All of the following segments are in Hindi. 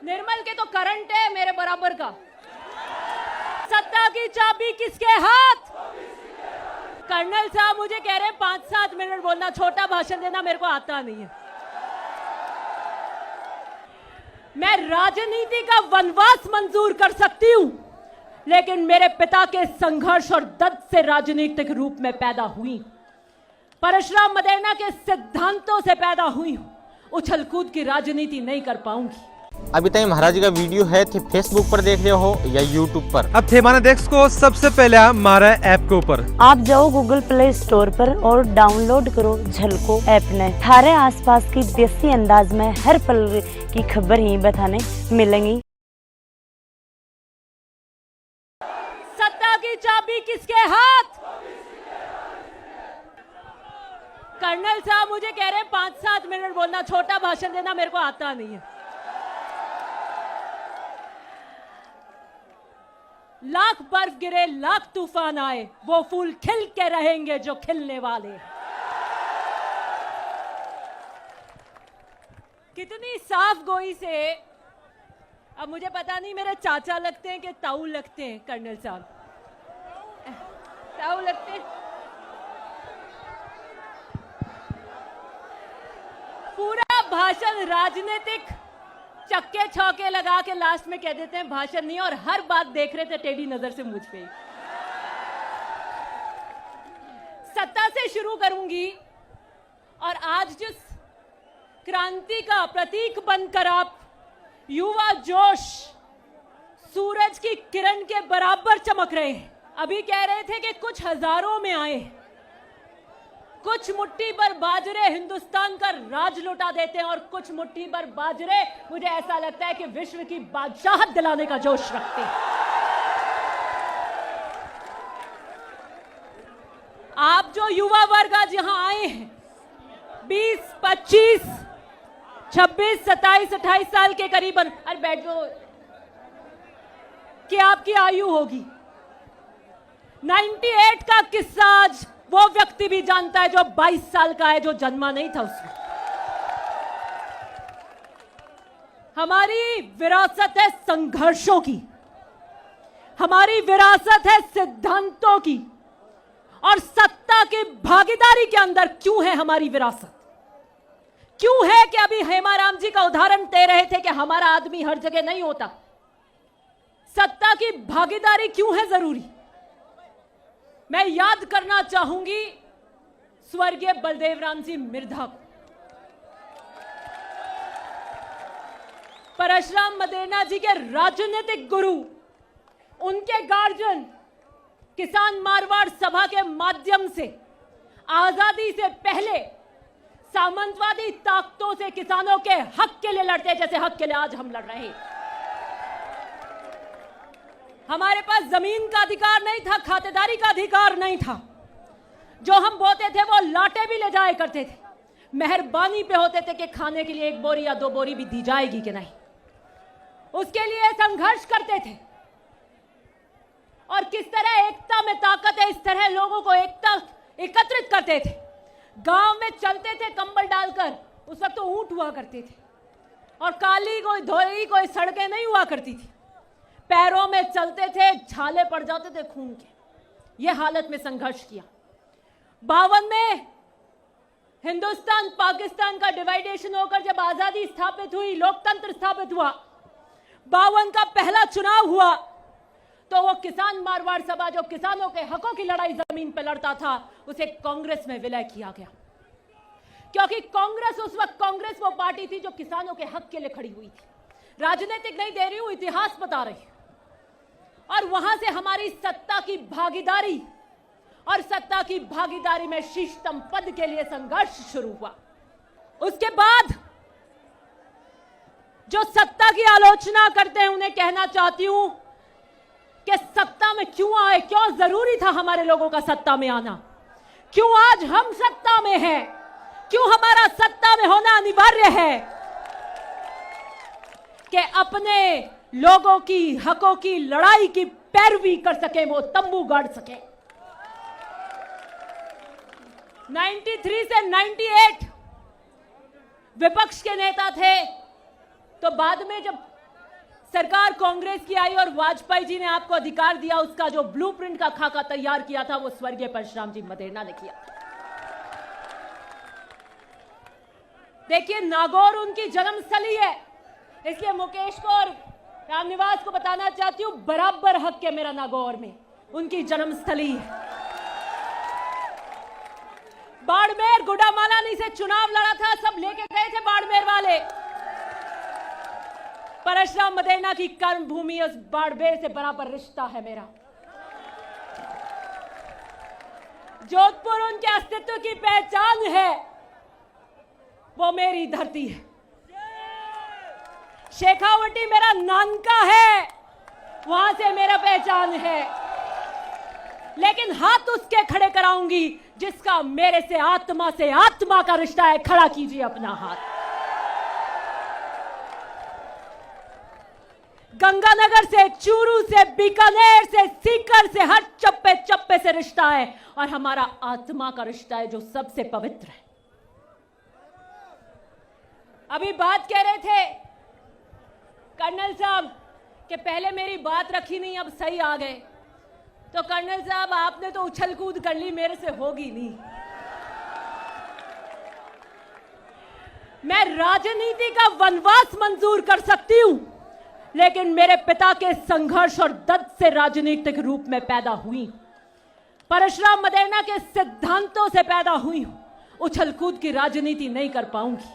निर्मल के तो करंट है मेरे बराबर का। सत्ता की चाबी किसके हाथ? कर्नल साहब मुझे कह रहे हैं 5-7 मिनट बोलना, छोटा भाषण देना मेरे को आता नहीं है। मैं राजनीति का वनवास मंजूर कर सकती हूं, लेकिन मेरे पिता के संघर्ष और दर्द से राजनीतिक रूप में पैदा हुई, परशुराम मदेरणा के सिद्धांतों से पैदा हुई हूं। उछल कूद की राजनीति नहीं कर पाऊंगी। अभी तक महाराज का वीडियो है थे फेसबुक पर देख रहे हो या यूट्यूब पर, अब थे माना देख को सबसे पहले हमारा ऐप के ऊपर आप जाओ गूगल प्ले स्टोर पर और डाउनलोड करो झलको ऐप ने। थारे आसपास की देसी अंदाज में हर पल की खबर ही बताने मिलेंगी। सत्ता की चाबी किसके हाथ? कर्नल साहब मुझे कह रहे हैं 5-7 मिनट बोलना, छोटा भाषण देना मेरे को आता नहीं है। लाख बर्फ गिरे, लाख तूफान आए, वो फूल खिल के रहेंगे जो खिलने वाले। कितनी साफ गोई से, अब मुझे पता नहीं मेरे चाचा लगते हैं कि ताऊ लगते हैं। कर्नल साहब ताऊ लगते हैं। पूरा भाषण राजनीतिक चक्के छौके लगा के लास्ट में कह देते हैं भाषण नहीं, और हर बात देख रहे थे टेढ़ी नजर से मुझ पे। सत्ता से शुरू करूंगी, और आज जिस क्रांति का प्रतीक बनकर आप युवा जोश सूरज की किरण के बराबर चमक रहे हैं। अभी कह रहे थे कि कुछ हजारों में आए, कुछ मुट्ठी पर बाजरे हिंदुस्तान का राज लुटा देते हैं, और कुछ मुट्ठी पर बाजरे मुझे ऐसा लगता है कि विश्व की बादशाहत दिलाने का जोश रखते हैं। आप जो युवा वर्ग आज यहां आए हैं, 20, 25, 26, 27, 28 साल के करीबन, अरे बैठ जाओ, कि आपकी आयु होगी। 98 का किस्सा आज वो व्यक्ति भी जानता है जो 22 साल का है, जो जन्मा नहीं था उसमें। हमारी विरासत है संघर्षों की, हमारी विरासत है सिद्धांतों की, और सत्ता की भागीदारी के अंदर क्यों है हमारी विरासत? क्यों है कि अभी हेमाराम जी का उदाहरण दे रहे थे कि हमारा आदमी हर जगह नहीं होता। सत्ता की भागीदारी क्यों है जरूरी? मैं याद करना चाहूंगी स्वर्गीय बलदेव राम जी मिर्धा को। परशुराम मदेरणा जी के राजनीतिक गुरु, उनके गार्जियन, किसान मारवाड़ सभा के माध्यम से आजादी से पहले सामंतवादी ताकतों से किसानों के हक के लिए लड़ते, जैसे हक के लिए आज हम लड़ रहे हैं। हमारे पास जमीन का अधिकार नहीं था, खातेदारी का अधिकार नहीं था। जो हम बोते थे वो लाटे भी ले जाया करते थे, मेहरबानी पे होते थे कि खाने के लिए 1 बोरी या 2 बोरी भी दी जाएगी कि नहीं, उसके लिए संघर्ष करते थे। और किस तरह एकता में ताकत है, इस तरह लोगों को एकत्रित करते थे। गांव में चलते थे कंबल डालकर, उस वक्त तो ऊंट हुआ करते थे, और काली कोई धोई कोई सड़कें नहीं हुआ करती थी। पैरों में चलते थे, छाले पड़ जाते थे खून के। यह हालत में संघर्ष किया। 52 में हिंदुस्तान पाकिस्तान का डिवाइडेशन होकर जब आजादी स्थापित हुई, लोकतंत्र स्थापित हुआ, 52 का पहला चुनाव हुआ, तो वो किसान मारवाड़ सभा जो किसानों के हकों की लड़ाई जमीन पर लड़ता था, उसे कांग्रेस में विलय किया गया। क्योंकि कांग्रेस उस वक्त, कांग्रेस वो पार्टी थी जो किसानों के हक के लिए खड़ी हुई थी। राजनीतिक नहीं दे रही हूं, इतिहास बता रही हूं। और वहां से हमारी सत्ता की भागीदारी, और सत्ता की भागीदारी में शीर्षतम पद के लिए संघर्ष शुरू हुआ। उसके बाद जो सत्ता की आलोचना करते हैं उन्हें कहना चाहती हूं कि सत्ता में क्यों आए, क्यों जरूरी था हमारे लोगों का सत्ता में आना, क्यों आज हम सत्ता में हैं, क्यों हमारा सत्ता में होना अनिवार्य है कि अपने लोगों की हकों की लड़ाई की पैरवी कर सके, वो तंबू गाड़ सके। 93 से 98 विपक्ष के नेता थे, तो बाद में जब सरकार कांग्रेस की आई और वाजपेयी जी ने आपको अधिकार दिया, उसका जो ब्लूप्रिंट का खाका तैयार किया था वो स्वर्गीय परशुराम जी मदेरणा ने किया। देखिए, नागौर उनकी जन्मस्थली है, इसलिए मुकेश को और रामनिवास को बताना चाहती हूं, बराबर हक है मेरा नागौर में, उनकी जन्मस्थली है। बाड़मेर गुडामालानी से चुनाव लड़ा था, सब लेके गए थे बाड़मेर वाले। परशुराम मदेरणा की कर्म भूमि उस बाड़मेर से बराबर रिश्ता है मेरा। जोधपुर उनके अस्तित्व की पहचान है, वो मेरी धरती है। शेखावटी मेरा नानका है, वहां से मेरा पहचान है। लेकिन हाथ उसके खड़े कराऊंगी जिसका मेरे से आत्मा का रिश्ता है। खड़ा कीजिए अपना हाथ। गंगानगर से, चूरू से, बीकानेर से, सीकर से, हर चप्पे चप्पे से रिश्ता है और हमारा आत्मा का रिश्ता है जो सबसे पवित्र है। अभी बात कह रहे थे कर्नल साहब कि पहले मेरी बात रखी नहीं, अब सही आ गए। तो कर्नल साहब, आपने तो उछल कूद कर ली, मेरे से होगी नहीं। मैं राजनीति का वनवास मंजूर कर सकती हूं, लेकिन मेरे पिता के संघर्ष और दर्द से राजनीतिक रूप में पैदा हुई, परशुराम मदेरणा के सिद्धांतों से पैदा हुई हूं। उछल कूद की राजनीति नहीं कर पाऊंगी।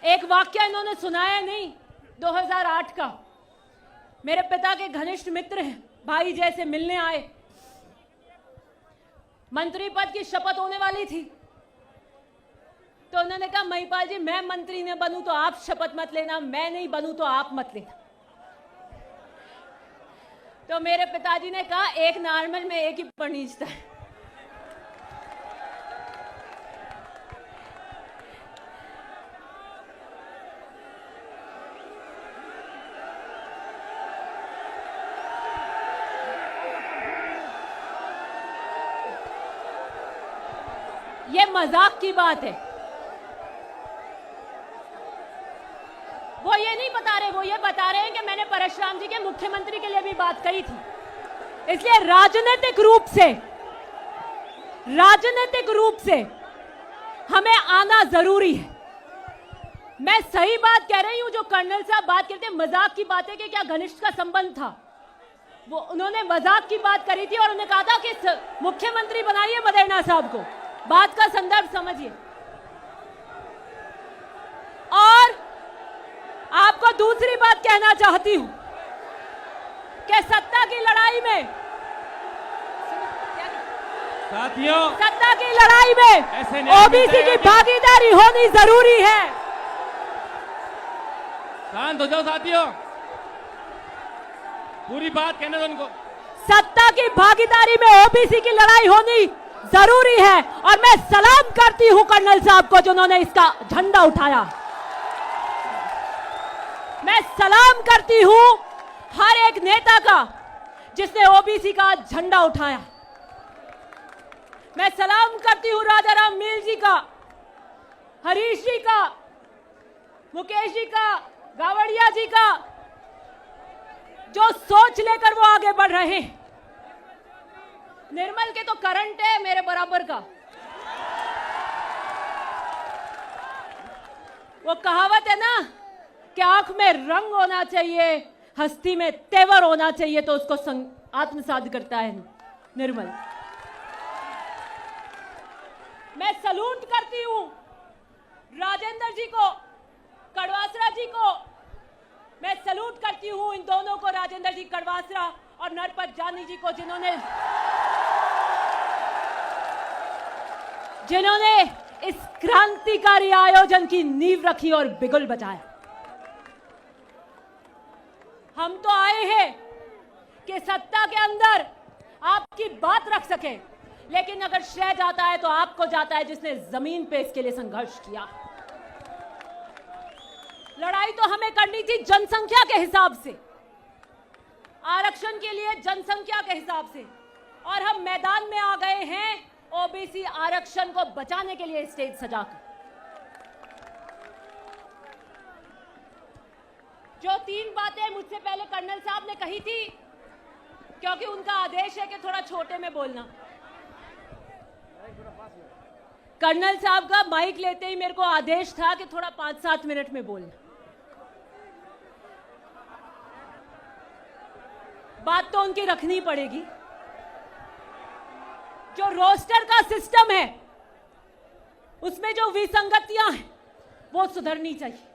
एक वाक्य इन्होंने सुनाया नहीं, 2008 का। मेरे पिता के घनिष्ठ मित्र हैं, भाई जैसे मिलने आए। मंत्री पद की शपथ होने वाली थी, तो उन्होंने कहा महिपाल जी, मैं मंत्री न बनूं तो आप शपथ मत लेना, मैं नहीं बनूं तो आप मत लेना। तो मेरे पिताजी ने कहा, एक नॉर्मल में एक ही पनीचता है। ये मजाक की बात है। वो ये नहीं बता रहे, वो ये बता रहे हैं कि मैंने परशुराम जी के मुख्यमंत्री के लिए भी बात कही थी। इसलिए राजनीतिक रूप से हमें आना जरूरी है। मैं सही बात कह रही हूं जो कर्नल साहब बात करते हैं, मजाक की बात है कि क्या घनिष्ठ का संबंध था। वो उन्होंने मजाक की बात करी थी और उन्होंने कहा था कि मुख्यमंत्री बनाइए मदेरणा साहब को। बात का संदर्भ समझिए। और आपको दूसरी बात कहना चाहती हूं कि सत्ता की लड़ाई में साथियों, सत्ता की लड़ाई में ओबीसी की भागीदारी होनी जरूरी है। शांत हो जाओ साथियों, पूरी बात कहने दो उनको। सत्ता की भागीदारी में ओबीसी की लड़ाई होनी जरूरी है और मैं सलाम करती हूं कर्नल साहब को जिन्होंने इसका झंडा उठाया। मैं सलाम करती हूं हर एक नेता का जिसने ओबीसी का झंडा उठाया। मैं सलाम करती हूं राजा राम मील जी का, हरीश जी का, मुकेश जी का, गावड़िया जी का, जो सोच लेकर वो आगे बढ़ रहे हैं। निर्मल के तो करंट है मेरे बराबर का। वो कहावत है ना कि आंख में रंग होना चाहिए, हस्ती में तेवर होना चाहिए, तो उसको आत्मसात करता है निर्मल। मैं सलूट करती हूं राजेंद्र जी को, कड़वासरा जी को। मैं सलूट करती हूं इन दोनों को, राजेंद्र जी कड़वासरा और नरपत जानी जी को, जिन्होंने इस क्रांतिकारी आयोजन की नींव रखी और बिगुल बजाया। हम तो आए हैं कि सत्ता के अंदर आपकी बात रख सके, लेकिन अगर श्रेय जाता है तो आपको जाता है जिसने जमीन पे इसके लिए संघर्ष किया। लड़ाई तो हमें करनी थी जनसंख्या के हिसाब से, आरक्षण के लिए जनसंख्या के हिसाब से, और हम मैदान में आ गए हैं ओबीसी आरक्षण को बचाने के लिए स्टेज सजाकर। 3 बातें मुझसे पहले कर्नल साहब ने कही थी, क्योंकि उनका आदेश है कि थोड़ा छोटे में बोलना। कर्नल साहब का माइक लेते ही मेरे को आदेश था कि थोड़ा 5-7 मिनट में बोलना। बात तो उनकी रखनी पड़ेगी। जो रोस्टर का सिस्टम है उसमें जो विसंगतियां हैं वो सुधरनी चाहिए।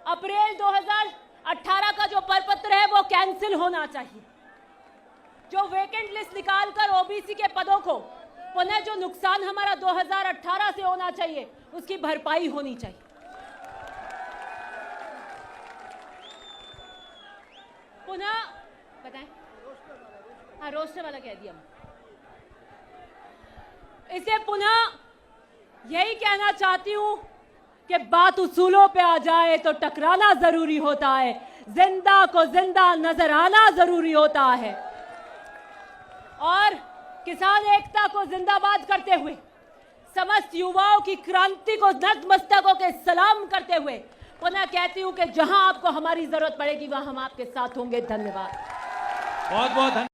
अप्रैल 2018 का जो प्रपत्र है वो कैंसिल होना चाहिए। जो वेकेंट लिस्ट निकालकर ओबीसी के पदों को पुनः जो नुकसान हमारा 2018 से होना चाहिए उसकी भरपाई होनी चाहिए। पुनः बताएं, हाँ रोस्टर वाला कह दिया। इसे पुनः यही कहना चाहती हूं कि बात उसूलों पे आ जाए तो टकराना जरूरी होता है, जिंदा को जिंदा नजर आना जरूरी होता है। और किसान एकता को जिंदाबाद करते हुए, समस्त युवाओं की क्रांति को नतमस्तकों के सलाम करते हुए पुनः कहती हूं कि जहां आपको हमारी जरूरत पड़ेगी वहां हम आपके साथ होंगे। धन्यवाद। बहुत बहुत